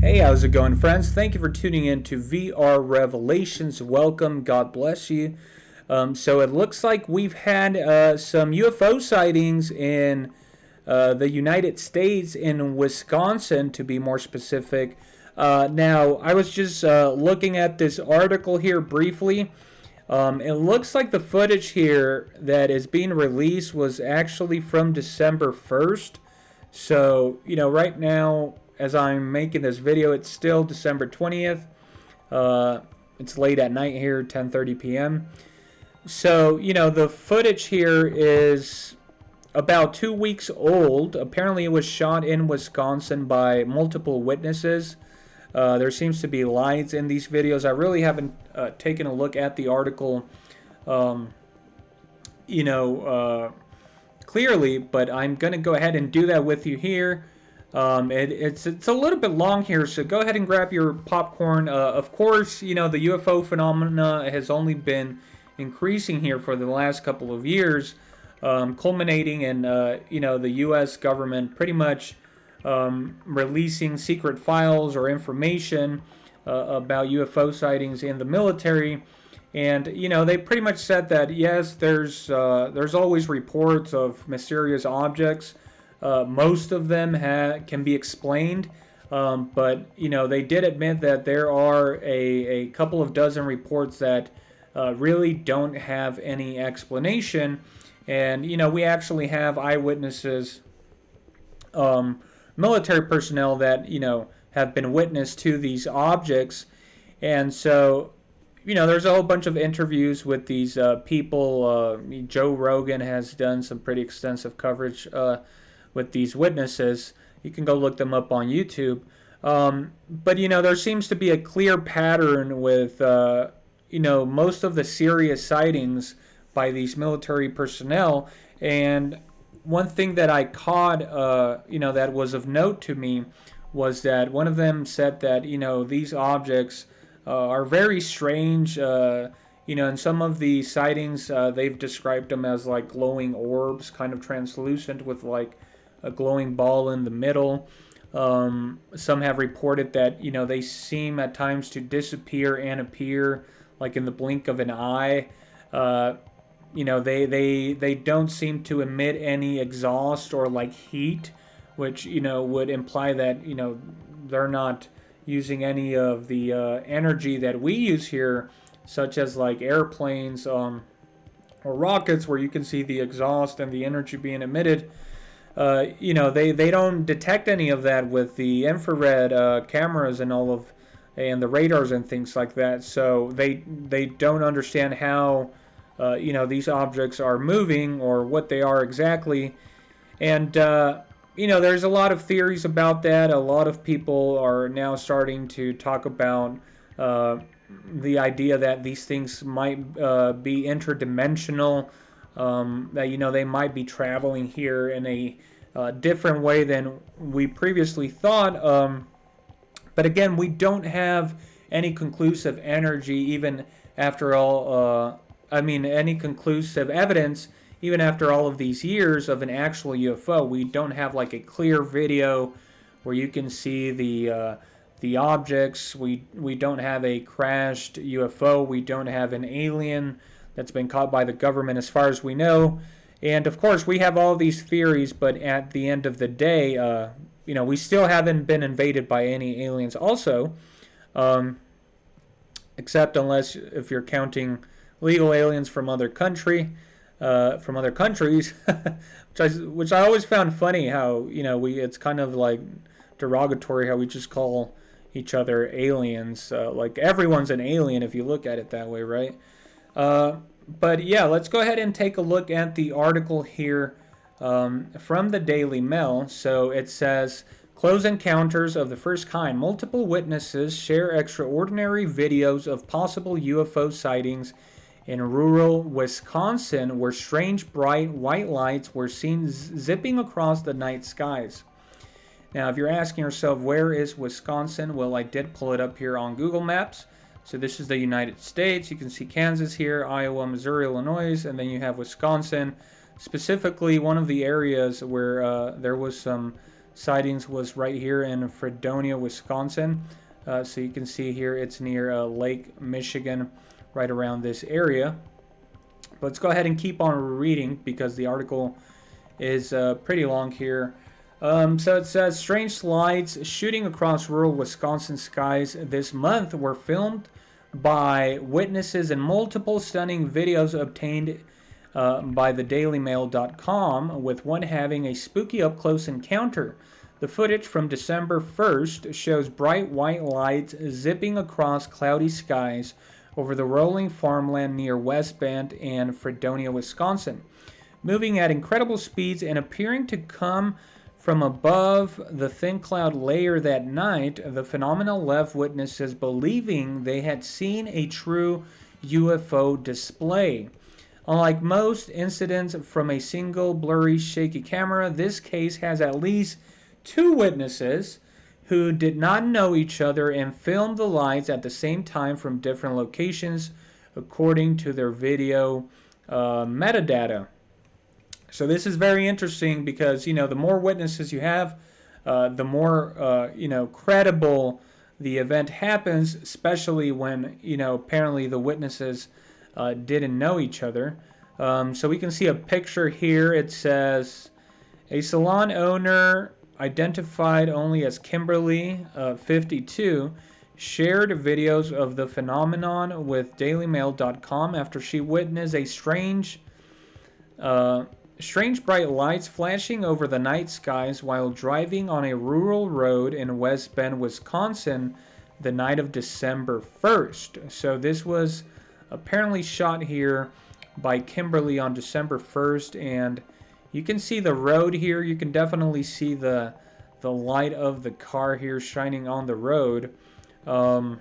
Hey, how's it going, friends? Thank you for tuning in to VR Revelations. Welcome. God bless you. So it looks like we've had some UFO sightings in the United States, in Wisconsin, to be more specific. Now, I was just looking at this article here briefly. It looks like the footage here that is being released was actually from December 1st. So, right now, as I'm making this video, it's still December 20th. It's late at night here, 10:30 p.m. So, the footage here is about 2 weeks old. Apparently, it was shot in Wisconsin by multiple witnesses. There seems to be lies in these videos. I really haven't taken a look at the article, um, clearly, but I'm going to go ahead and do that with you here. It's a little bit long here, so go ahead and grab your popcorn. Of course, the UFO phenomena has only been increasing here for the last couple of years, culminating in the U.S. government pretty much releasing secret files or information about UFO sightings in the military. And they pretty much said that yes, there's always reports of mysterious objects. Most of them can be explained, but they did admit that there are a couple of dozen reports that really don't have any explanation. And we actually have eyewitnesses, military personnel that have been witness to these objects. And so there's a whole bunch of interviews with these people. Joe Rogan has done some pretty extensive coverage with these witnesses. You can go look them up on YouTube. But there seems to be a clear pattern with most of the serious sightings by these military personnel. And one thing that I caught, that was of note to me, was that one of them said that these objects are very strange. In some of the sightings, they've described them as like glowing orbs, kind of translucent with like a glowing ball in the middle. Some have reported that they seem at times to disappear and appear like in the blink of an eye. They don't seem to emit any exhaust or like heat, which would imply that they're not using any of the energy that we use here, such as like airplanes or rockets, where you can see the exhaust and the energy being emitted. They don't detect any of that with the infrared cameras and the radars and things like that. So they don't understand how these objects are moving or what they are exactly. And there's a lot of theories about that. A lot of people are now starting to talk about the idea that these things might be interdimensional, that they might be traveling here in a different way than we previously thought. But again, we don't have any conclusive energy, even after all. Any conclusive evidence, even after all of these years of an actual UFO. We don't have like a clear video where you can see the objects. We don't have a crashed UFO. We don't have an alien that's been caught by the government, as far as we know. And of course, we have all these theories, but at the end of the day, we still haven't been invaded by any aliens. Also, except unless if you're counting legal aliens from other countries, which I always found funny how it's kind of like derogatory how we just call each other aliens. Like everyone's an alien if you look at it that way, right? But yeah, let's go ahead and take a look at the article here from the Daily Mail. So it says, close encounters of the first kind. Multiple witnesses share extraordinary videos of possible UFO sightings in rural Wisconsin, where strange bright white lights were seen zipping across the night skies. Now, if you're asking yourself, where is Wisconsin? Well, I did pull it up here on Google Maps. So this is the United States. You can see Kansas here, Iowa, Missouri, Illinois, and then you have Wisconsin. Specifically, one of the areas where there was some sightings was right here in Fredonia, Wisconsin. So you can see here it's near Lake Michigan, right around this area. But let's go ahead and keep on reading because the article is pretty long here. So it says strange lights shooting across rural Wisconsin skies this month were filmed by witnesses in multiple stunning videos obtained by the dailymail.com, with one having a spooky up-close encounter. The footage from December 1st shows bright white lights zipping across cloudy skies over the rolling farmland near West Bend and Fredonia, Wisconsin, moving at incredible speeds and appearing to come from above the thin cloud layer that night. The phenomenon left witnesses believing they had seen a true UFO display. Unlike most incidents from a single blurry, shaky camera, this case has at least two witnesses who did not know each other and filmed the lights at the same time from different locations, according to their video metadata. So this is very interesting because, the more witnesses you have, the more, credible the event happens, especially when, apparently the witnesses didn't know each other. So we can see a picture here. It says, a salon owner identified only as Kimberly, 52, shared videos of the phenomenon with dailymail.com after she witnessed a strange bright lights flashing over the night skies while driving on a rural road in West Bend, Wisconsin, the night of December 1st. So this was apparently shot here by Kimberly on December 1st, and you can see the road here. You can definitely see the light of the car here shining on the road. You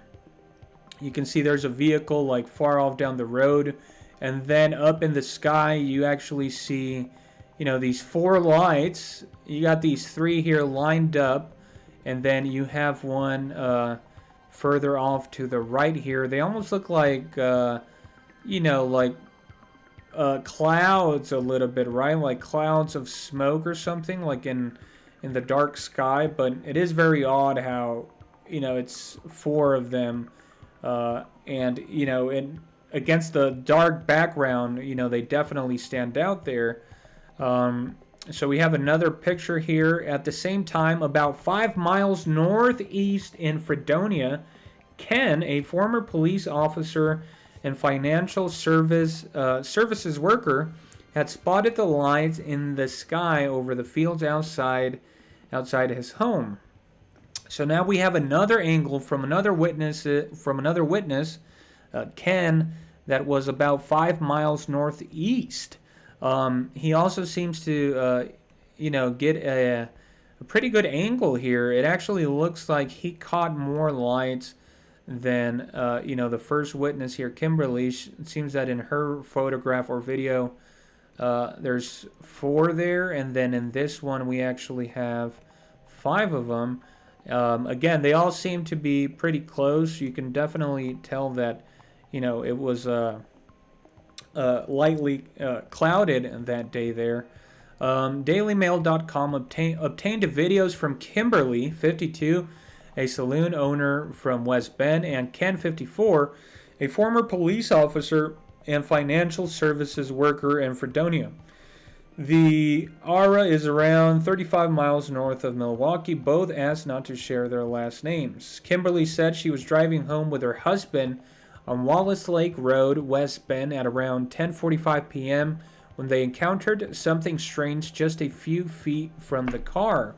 can see there's a vehicle like far off down the road. And then up in the sky, you actually see, these four lights. You got these three here lined up. And then you have one further off to the right here. They almost look like, clouds a little bit, right? Like clouds of smoke or something, like in the dark sky. But it is very odd how, it's four of them. And, against the dark background, they definitely stand out there. So we have another picture here. At the same time, about 5 miles northeast in Fredonia, Ken, a former police officer and financial services worker, had spotted the lights in the sky over the fields outside his home. So now we have another angle from another witness, Ken, that was about 5 miles northeast. He also seems to, get a pretty good angle here. It actually looks like he caught more lights than, the first witness here, Kimberly. It seems that in her photograph or video, there's 4 there, and then in this one we actually have 5 of them. Again, they all seem to be pretty close. You can definitely tell that, it was lightly clouded that day there. DailyMail.com obtained videos from Kimberly, 52, a saloon owner from West Bend, and Ken, 54, a former police officer and financial services worker in Fredonia. The area is around 35 miles north of Milwaukee. Both asked not to share their last names. Kimberly said she was driving home with her husband on Wallace Lake Road, West Bend, at around 10:45 p.m. when they encountered something strange just a few feet from the car.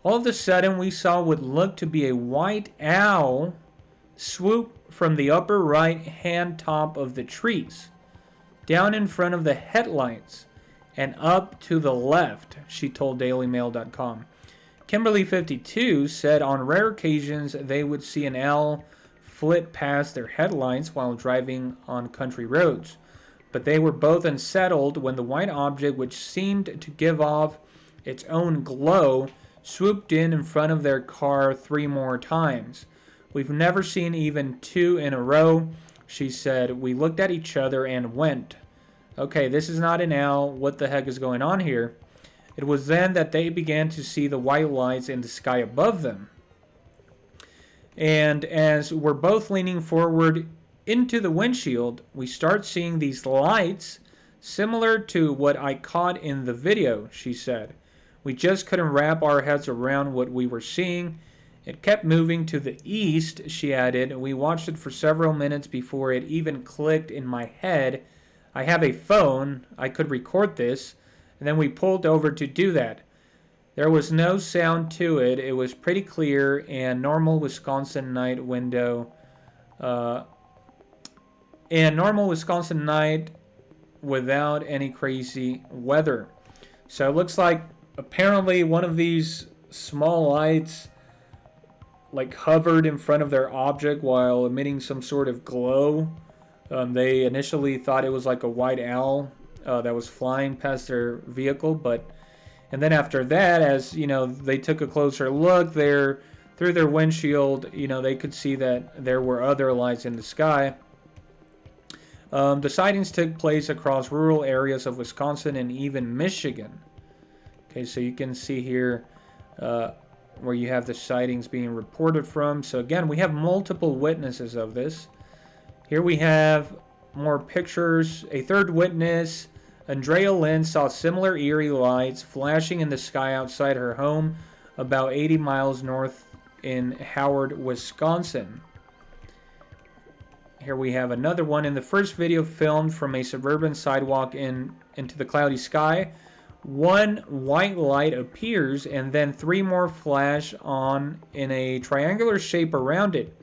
All of a sudden, we saw what looked to be a white owl swoop from the upper right-hand top of the trees, down in front of the headlights, and up to the left, she told DailyMail.com. Kimberly, 52, said on rare occasions they would see an owl flit past their headlights while driving on country roads, but they were both unsettled when the white object, which seemed to give off its own glow, swooped in front of their car 3 more times. We've never seen even 2 in a row, she said. We looked at each other and went, okay, this is not an owl. What the heck is going on here? It was then that they began to see the white lights in the sky above them. And as we're both leaning forward into the windshield, we start seeing these lights similar to what I caught in the video, she said. We just couldn't wrap our heads around what we were seeing. It kept moving to the east, she added. We watched it for several minutes before it even clicked in my head. I have a phone. I could record this. And then we pulled over to do that. There was no sound to it. It was pretty clear and normal Wisconsin night window. And normal Wisconsin night without any crazy weather. So it looks like apparently one of these small lights like hovered in front of their object while emitting some sort of glow. They initially thought it was like a white owl that was flying past their vehicle, and then after that, as they took a closer look there through their windshield, they could see that there were other lights in the sky. The sightings took place across rural areas of Wisconsin and even Michigan. Okay, so you can see here where you have the sightings being reported from. So again, we have multiple witnesses of this. Here we have more pictures. A third witness, Andrea Lynn, saw similar eerie lights flashing in the sky outside her home about 80 miles north in Howard, Wisconsin. Here we have another one. In the first video filmed from a suburban sidewalk into the cloudy sky, one white light appears and then three more flash on in a triangular shape around it.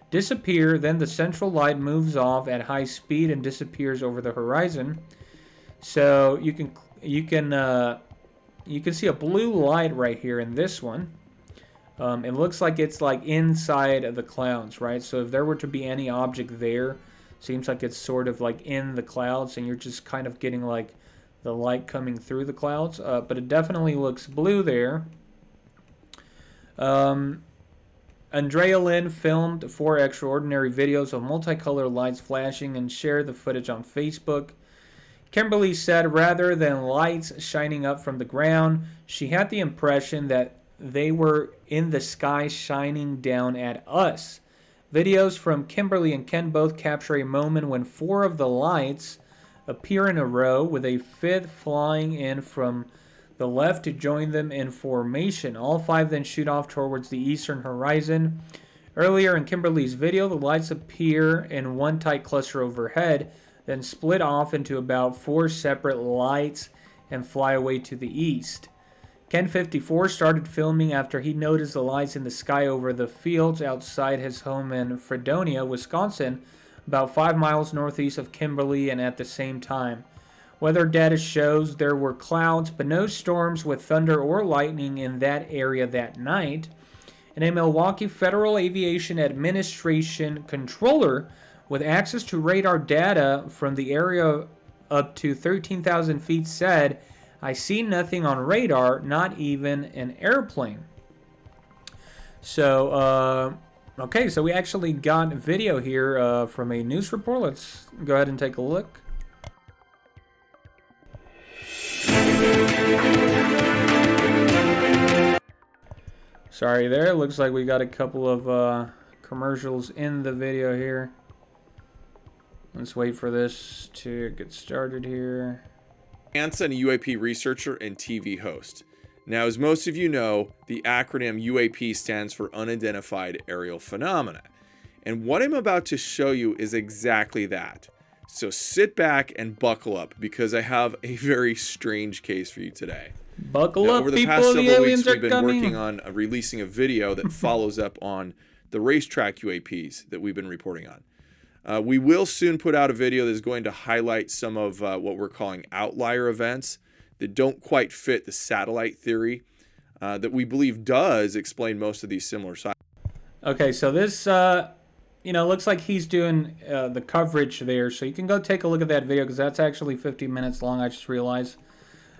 Disappear, then the central light moves off at high speed and disappears over the horizon. So you can see a blue light right here in this one. It looks like it's like inside of the clouds, right? So if there were to be any object there, seems like it's sort of like in the clouds and you're just kind of getting like the light coming through the clouds. But it definitely looks blue there. Andrea Lynn filmed 4 extraordinary videos of multicolored lights flashing and shared the footage on Facebook. Kimberly said rather than lights shining up from the ground, she had the impression that they were in the sky shining down at us. Videos from Kimberly and Ken both capture a moment when 4 of the lights appear in a row, with a 5th flying in from the left to join them in formation. All 5 then shoot off towards the eastern horizon. Earlier in Kimberly's video, the lights appear in one tight cluster overhead, then split off into about 4 separate lights and fly away to the east. Ken 54 started filming after he noticed the lights in the sky over the fields outside his home in Fredonia, Wisconsin, about 5 miles northeast of Kimberly, and at the same time. Weather data shows there were clouds, but no storms with thunder or lightning in that area that night. And a Milwaukee Federal Aviation Administration controller with access to radar data from the area up to 13,000 feet said, "I see nothing on radar, not even an airplane." So, okay, so we actually got video here from a news report. Let's go ahead and take a look. Sorry there, it looks like we got a couple of commercials in the video here. Let's wait for this to get started here. Hansen, a UAP researcher and TV host. Now, as most of you know, the acronym UAP stands for Unidentified Aerial Phenomena. And what I'm about to show you is exactly that. So sit back and buckle up, because I have a very strange case for you today. Buckle now, up, over the people, past the several aliens weeks, are we've been coming. working on releasing a video that follows up on the racetrack UAPs that we've been reporting on. We will soon put out a video that is going to highlight some of what we're calling outlier events that don't quite fit the satellite theory that we believe does explain most of these similar sightings. Okay, so this, looks like he's doing the coverage there. So you can go take a look at that video, because that's actually 50 minutes long, I just realized.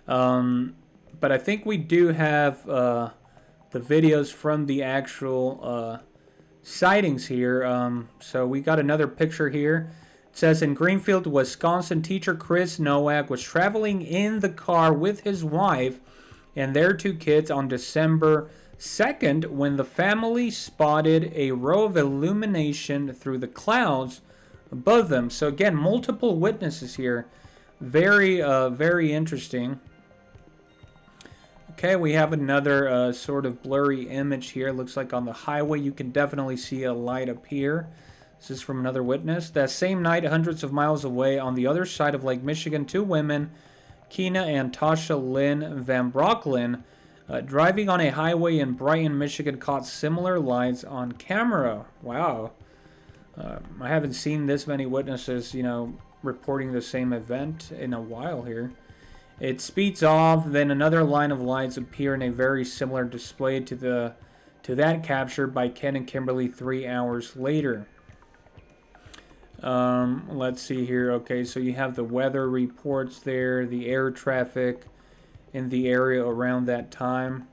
But I think we do have the videos from the actual sightings here. So we got another picture here. It says, in Greenfield, Wisconsin, teacher Chris Nowak was traveling in the car with his wife and their 2 kids on December 2nd, when the family spotted a row of illumination through the clouds above them. So again, multiple witnesses here. Very interesting. Okay, we have another sort of blurry image here. Looks like on the highway you can definitely see a light appear. This is from another witness. That same night, hundreds of miles away on the other side of Lake Michigan, 2 women, Keena and Tasha Lynn Van Brocklin, driving on a highway in Brighton, Michigan, caught similar lights on camera. Wow. I haven't seen this many witnesses, reporting the same event in a while here. It speeds off, then another line of lights appear in a very similar display to that captured by Ken and Kimberly 3 hours later. Let's see here. Okay, so you have the weather reports there, the air traffic in the area around that time.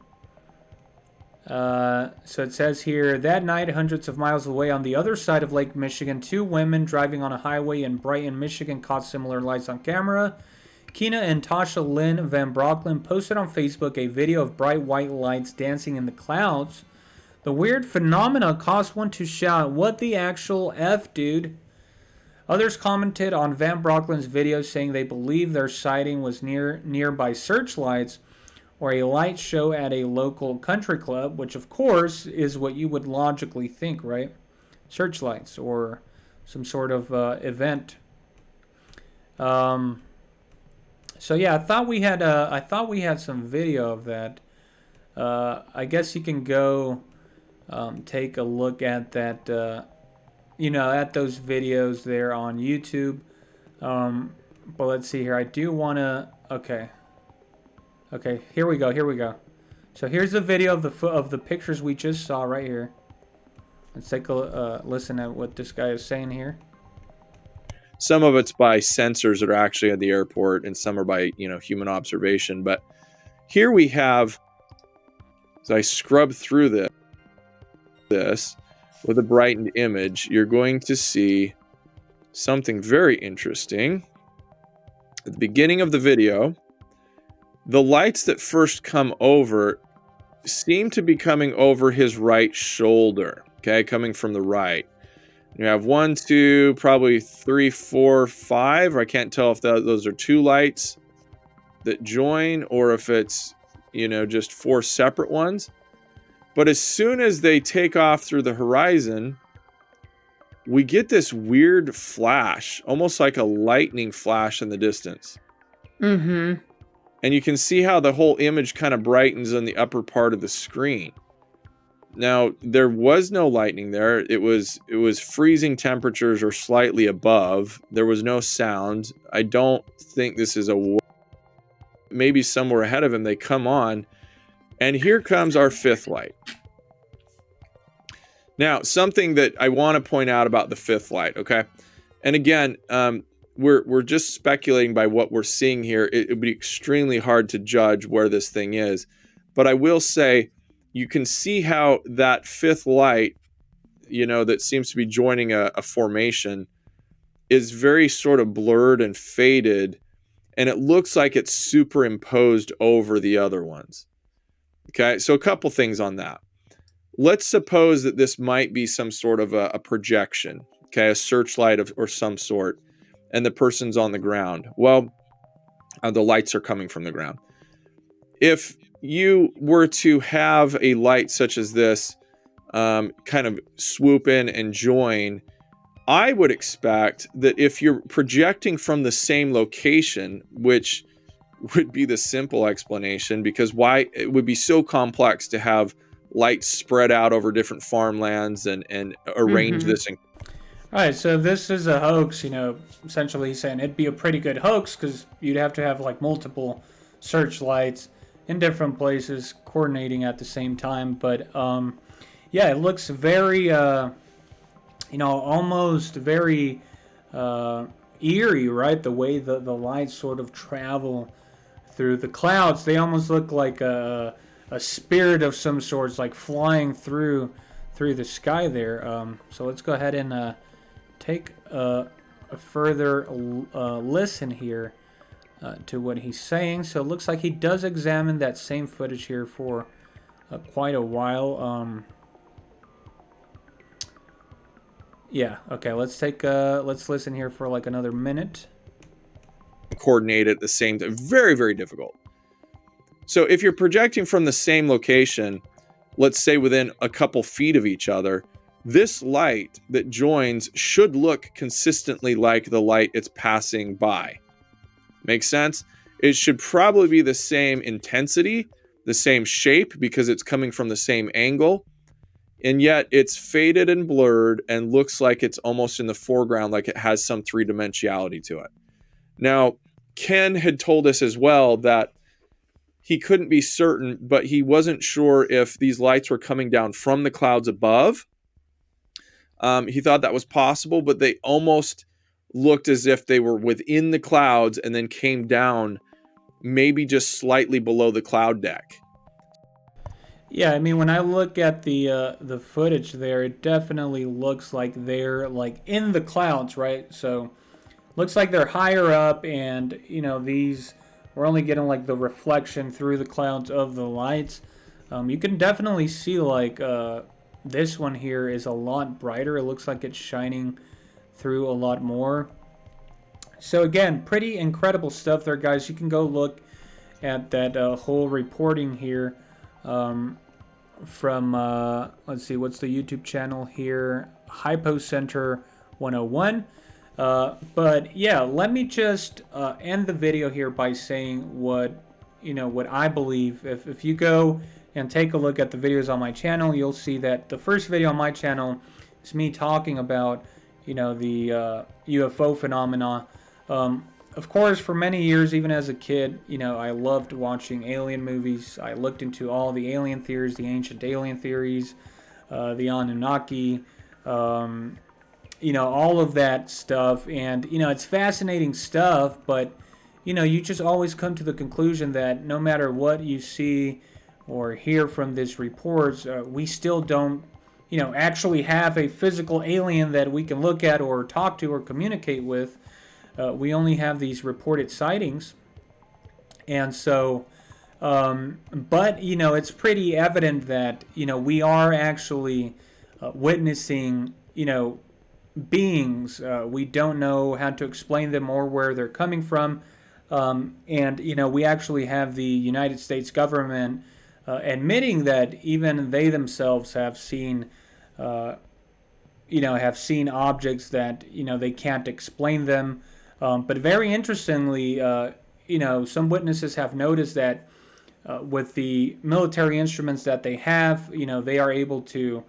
So it says here, that night, hundreds of miles away on the other side of Lake Michigan, 2 women driving on a highway in Brighton, Michigan, caught similar lights on camera. Keena and Tasha Lynn Van Brocklin posted on Facebook a video of bright white lights dancing in the clouds. The weird phenomena caused one to shout, "What the actual F, dude?" Others commented on Van Brocklin's video saying they believe their sighting was nearby searchlights or a light show at a local country club, which of course is what you would logically think, right? Searchlights or some sort of event. So yeah, I thought we had some video of that. I guess you can go take a look at that. At those videos there on YouTube. But let's see here. I do want to. Okay. Here we go. So here's the video of the pictures we just saw right here. Let's take a listen at what this guy is saying here. Some of it's by sensors that are actually at the airport, and some are by human observation. But here we have, as I scrub through this with a brightened image, you're going to see something very interesting. At the beginning of the video, the lights that first come over seem to be coming over his right shoulder, okay, coming from the right. You have 1, 2, probably 3, 4, 5. I can't tell if those are 2 lights that join or if it's, just 4 separate ones. But as soon as they take off through the horizon, we get this weird flash, almost like a lightning flash in the distance. Mm-hmm. And you can see how the whole image kind of brightens on the upper part of the screen. Now, there was no lightning there. It was freezing temperatures or slightly above. There was no sound. I don't think this is maybe somewhere ahead of him. They come on, and here comes our 5th light. Now, something that I want to point out about the 5th light, okay? And again, we're just speculating by what we're seeing here. It would be extremely hard to judge where this thing is. But I will say, you can see how that 5th light, that seems to be joining a formation, is very sort of blurred and faded, and it looks like it's superimposed over the other ones. Okay, so a couple things on that. Let's suppose that this might be some sort of a projection, okay, a searchlight or some sort, and the person's on the ground. Well, the lights are coming from the ground. If you were to have a light such as this kind of swoop in and join, I would expect that if you're projecting from the same location, which would be the simple explanation, because why it would be so complex to have lights spread out over different farmlands and arrange this. All right, so this is a hoax, essentially saying it'd be a pretty good hoax because you'd have to have like multiple searchlights in different places coordinating at the same time. But yeah, it looks very almost very eerie, right? The way the lights sort of travel through the clouds, they almost look like a spirit of some sorts, like flying through the sky there. So let's go ahead and take a further listen here. to what he's saying. So it looks like he does examine that same footage here for quite a while. Yeah, okay, let's listen here for like another minute. Coordinate at the same time. Very, very difficult. So if you're projecting from the same location, let's say within a couple feet of each other, this light that joins should look consistently like the light it's passing by. Make sense? It should probably be the same intensity, the same shape, because it's coming from the same angle, and yet it's faded and blurred and looks like it's almost in the foreground, like it has some three-dimensionality to it. Now, Ken had told us as well that he couldn't be certain, but he wasn't sure if these lights were coming down from the clouds above. He thought that was possible, but they almost looked as if they were within the clouds and then came down maybe just slightly below the cloud deck. Yeah, I mean, when I look at the footage there, it definitely looks like they're like in the clouds, right? So looks like they're higher up, and these we're only getting like the reflection through the clouds of the lights. You can definitely see like this one here is a lot brighter. It looks like it's shining through a lot more. So again, pretty incredible stuff there, guys. You can go look at that whole reporting here from let's see, what's the YouTube channel here? Hypocenter 101. But yeah, let me just end the video here by saying what I believe. If you go and take a look at the videos on my channel, you'll see that the first video on my channel is me talking about the UFO phenomena. Of course, for many years, even as a kid, I loved watching alien movies. I looked into all the alien theories, the ancient alien theories, the Anunnaki, all of that stuff. And, it's fascinating stuff, but, you just always come to the conclusion that no matter what you see or hear from these reports, we still don't, actually have a physical alien that we can look at or talk to or communicate with. We only have these reported sightings. And so, but, it's pretty evident that, we are actually witnessing, beings. We don't know how to explain them or where they're coming from. And, we actually have the United States government admitting that even they themselves have seen, objects that, they can't explain them. But very interestingly, some witnesses have noticed that with the military instruments that they have, they are able to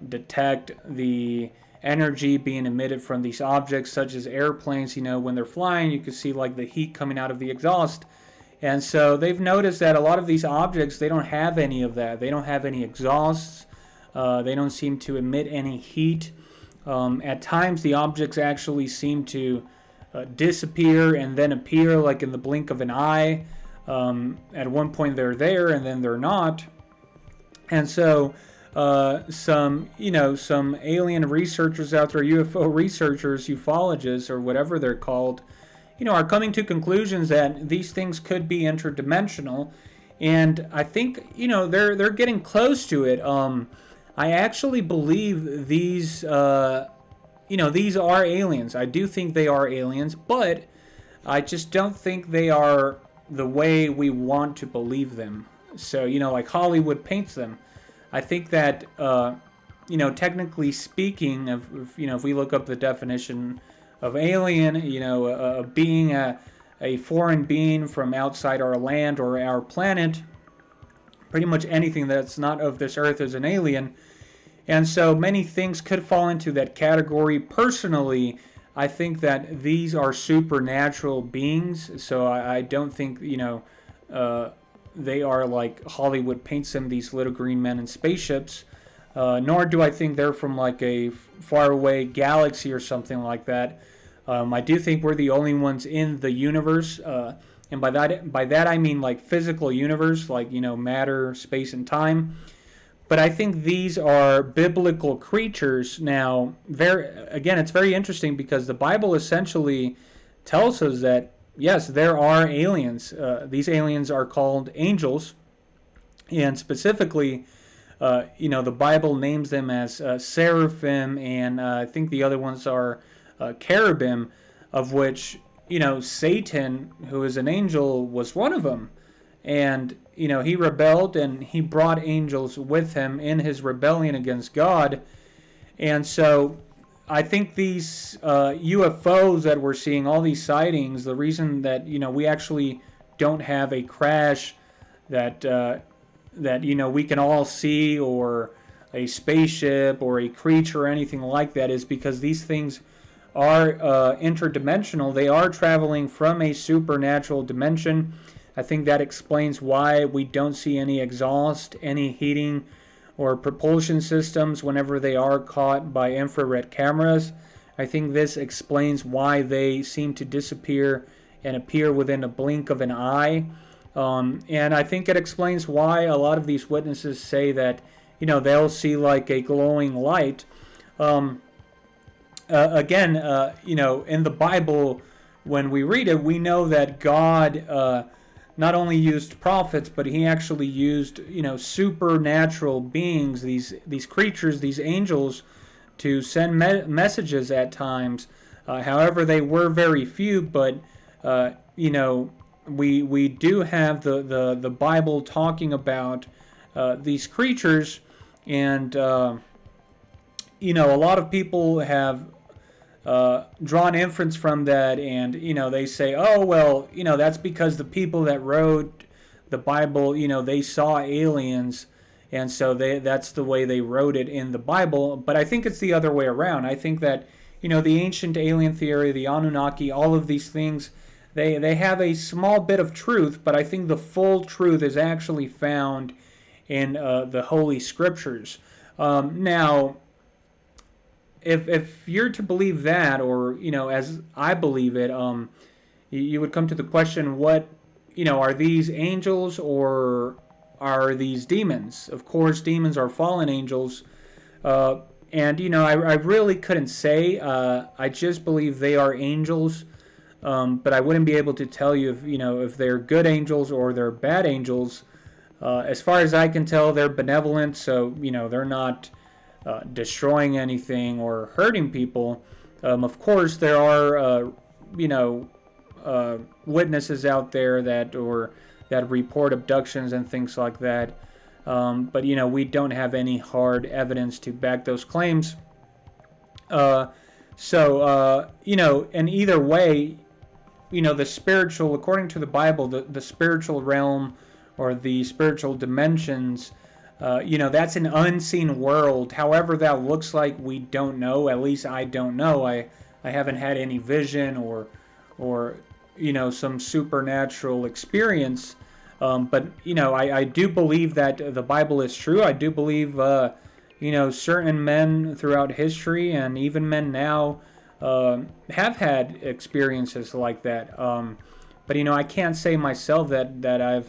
detect the energy being emitted from these objects, such as airplanes. When they're flying, you can see like the heat coming out of the exhaust. And so they've noticed that a lot of these objects, they don't have any of that. They don't have any exhausts. They don't seem to emit any heat. At times, the objects actually seem to disappear and then appear like in the blink of an eye. At one point they're there and then they're not. And so some alien researchers out there, UFO researchers, ufologists, or whatever they're called, are coming to conclusions that these things could be interdimensional. And I think, they're getting close to it. I actually believe these these are aliens. I do think they are aliens, but I just don't think they are the way we want to believe them. So, like Hollywood paints them. I think that, technically speaking, if we look up the definition of alien, being a foreign being from outside our land or our planet, pretty much anything that's not of this earth is an alien. And so many things could fall into that category. Personally, I think that these are supernatural beings. So I don't think, they are like Hollywood paints them, these little green men in spaceships. Nor do I think they're from like a faraway galaxy or something like that. I do think we're the only ones in the universe. And by that I mean like physical universe, like, matter, space, and time. But I think these are biblical creatures. Now, it's very interesting because the Bible essentially tells us that, yes, there are aliens. These aliens are called angels, and specifically, the Bible names them as seraphim, and I think the other ones are cherubim, of which, Satan, who is an angel, was one of them. And, he rebelled, and he brought angels with him in his rebellion against God. And so I think these UFOs that we're seeing, all these sightings, the reason that, we actually don't have a crash that we can all see, or a spaceship or a creature or anything like that, is because these things are interdimensional. They are traveling from a supernatural dimension. I think that explains why we don't see any exhaust, any heating or propulsion systems whenever they are caught by infrared cameras. I think this explains why they seem to disappear and appear within a blink of an eye. And I think it explains why a lot of these witnesses say that, they'll see like a glowing light. Again, in the Bible, when we read it, we know that God not only used prophets, but he actually used, supernatural beings, these creatures, these angels, to send messages at times. However, they were very few, but, we do have the Bible talking about these creatures, and, a lot of people have drawn inference from that, and they say, oh well, that's because the people that wrote the Bible, they saw aliens, and so that's the way they wrote it in the Bible. But I think it's the other way around. I think that the ancient alien theory, the Anunnaki, all of these things, they have a small bit of truth, but I think the full truth is actually found in the Holy Scriptures. Now, if you're to believe that, or as I believe it, you would come to the question: what are these angels, or are these demons? Of course, demons are fallen angels, and I really couldn't say. I just believe they are angels, but I wouldn't be able to tell you if they're good angels or they're bad angels. As far as I can tell, they're benevolent, so they're not destroying anything or hurting people. Of course, there are witnesses out there that report abductions and things like that. But we don't have any hard evidence to back those claims. In either way, the spiritual, according to the Bible, the spiritual realm or the spiritual dimensions, that's an unseen world. However that looks like, we don't know. At least I don't know. I haven't had any vision or some supernatural experience. But I do believe that the Bible is true. I do believe certain men throughout history, and even men now, have had experiences like that. But I can't say myself that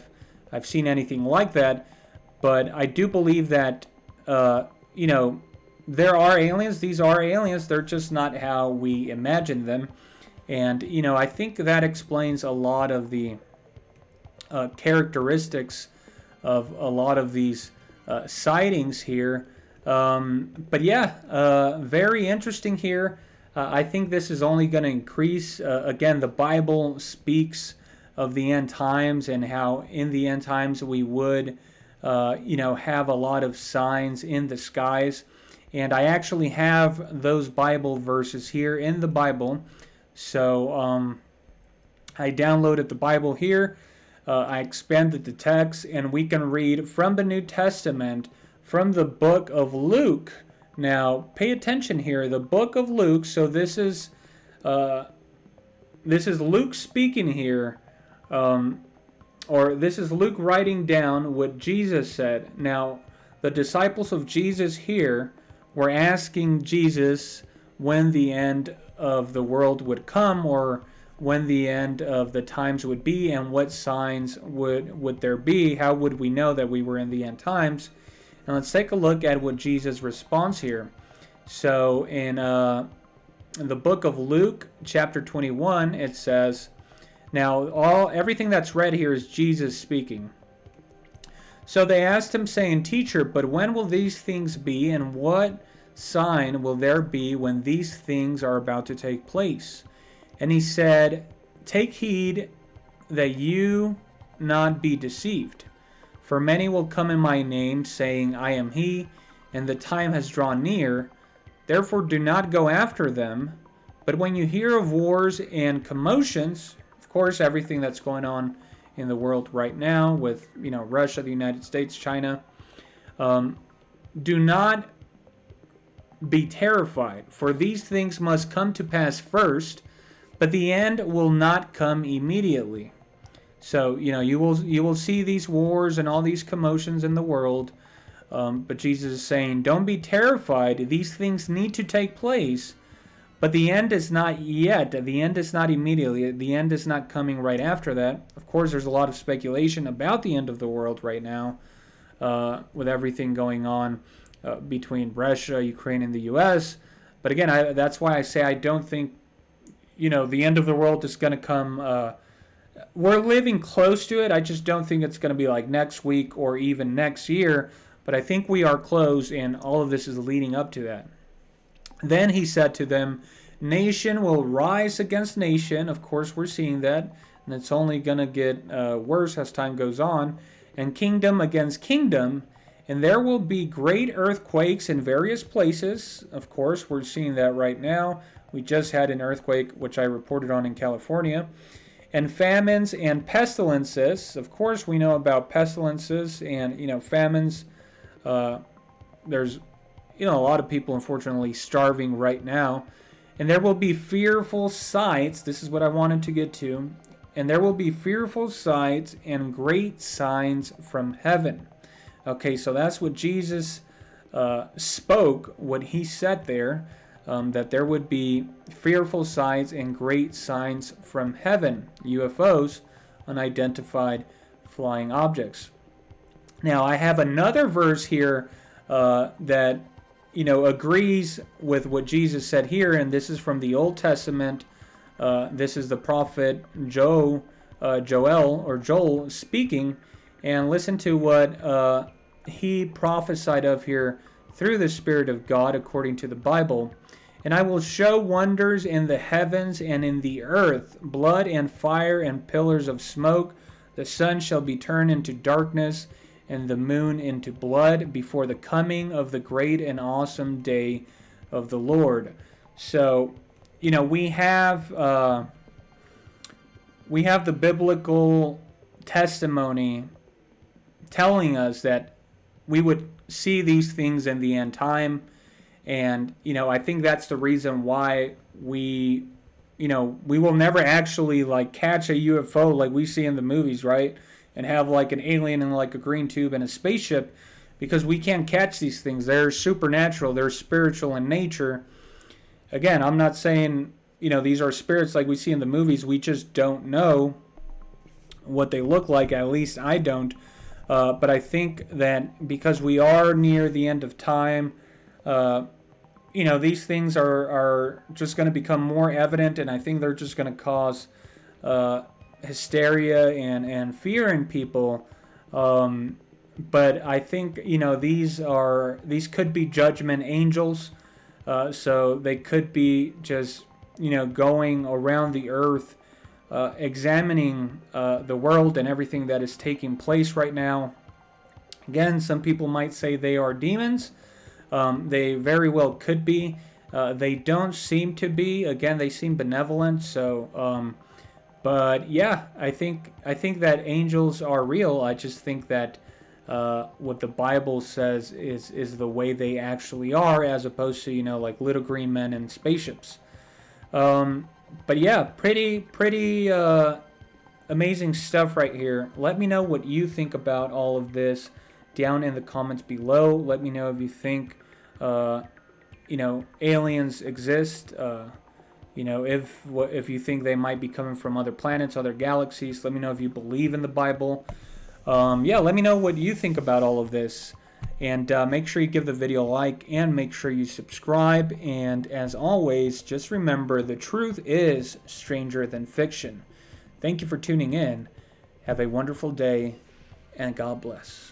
I've seen anything like that. But I do believe that, there are aliens. These are aliens. They're just not how we imagine them. And, I think that explains a lot of the characteristics of a lot of these sightings here. But yeah, very interesting here. I think this is only going to increase. Again, the Bible speaks of the end times, and how in the end times we would have a lot of signs in the skies. And I actually have those Bible verses here in the Bible. So I downloaded the Bible here. I expanded the text, and we can read from the New Testament, from the book of Luke. Now, pay attention here. The book of Luke. So this is Luke speaking here. Or this is Luke writing down what Jesus said. Now, the disciples of Jesus here were asking Jesus when the end of the world would come, or when the end of the times would be, and what signs would there be. How would we know that we were in the end times? And let's take a look at what Jesus responds here. So in the book of Luke, chapter 21, it says, Now, everything that's read here is Jesus speaking. So they asked him, saying, Teacher, but when will these things be, and what sign will there be when these things are about to take place? And he said, Take heed that you not be deceived. For many will come in my name, saying, I am he, and the time has drawn near. Therefore do not go after them. But when you hear of wars and commotions, of course, everything that's going on in the world right now with, Russia, the United States, China, do not be terrified, for these things must come to pass first, but the end will not come immediately. So, you will see these wars and all these commotions in the world, but Jesus is saying, don't be terrified. These things need to take place, but the end is not yet. The end is not immediately. The end is not coming right after that. Of course, there's a lot of speculation about the end of the world right now, with everything going on between Russia, Ukraine, and the U.S. But again, that's why I say I don't think, the end of the world is going to come. We're living close to it. I just don't think it's going to be like next week or even next year. But I think we are close, and all of this is leading up to that. Then he said to them, Nation will rise against nation. Of course, we're seeing that. And it's only going to get worse as time goes on. And kingdom against kingdom. And there will be great earthquakes in various places. Of course, we're seeing that right now. We just had an earthquake, which I reported on in California. And famines and pestilences. Of course, we know about pestilences and, famines. There's, a lot of people, unfortunately, starving right now. And there will be fearful sights. This is what I wanted to get to. And there will be fearful sights and great signs from heaven. Okay, so that's what Jesus spoke, what he said there, that there would be fearful signs and great signs from heaven, UFOs, unidentified flying objects. Now, I have another verse here that, agrees with what Jesus said here, and this is from the Old Testament. This is the prophet Joel speaking, and listen to what he prophesied of here through the Spirit of God according to the Bible. And I will show wonders in the heavens and in the earth, blood and fire and pillars of smoke. The sun shall be turned into darkness and the moon into blood before the coming of the great and awesome day of the Lord. So, we have the biblical testimony telling us that we would see these things in the end time. And, I think that's the reason why we will never actually catch a UFO like we see in the movies, right? And have an alien in a green tube and a spaceship, because we can't catch these things. They're supernatural. They're spiritual in nature. Again, I'm not saying, these are spirits like we see in the movies. We just don't know what they look like. At least I don't. But I think that because we are near the end of time, these things are just going to become more evident, and I think they're just going to cause hysteria and fear in people. But I think, these could be judgment angels. So they could be just, going around the earth, examining the world and everything that is taking place right now. Again, some people might say they are demons. They very well could be. They don't seem to be. Again, they seem benevolent. So, but yeah, I think that angels are real. I just think that what the Bible says is the way they actually are, as opposed to little green men and spaceships. But yeah, pretty amazing stuff right here. Let me know what you think about all of this down in the comments below. Let me know if you think aliens exist. If you think they might be coming from other planets, other galaxies. Let me know if you believe in the Bible. Let me know what you think about all of this. And make sure you give the video a like, and make sure you subscribe. And as always, just remember, the truth is stranger than fiction. Thank you for tuning in. Have a wonderful day, and God bless.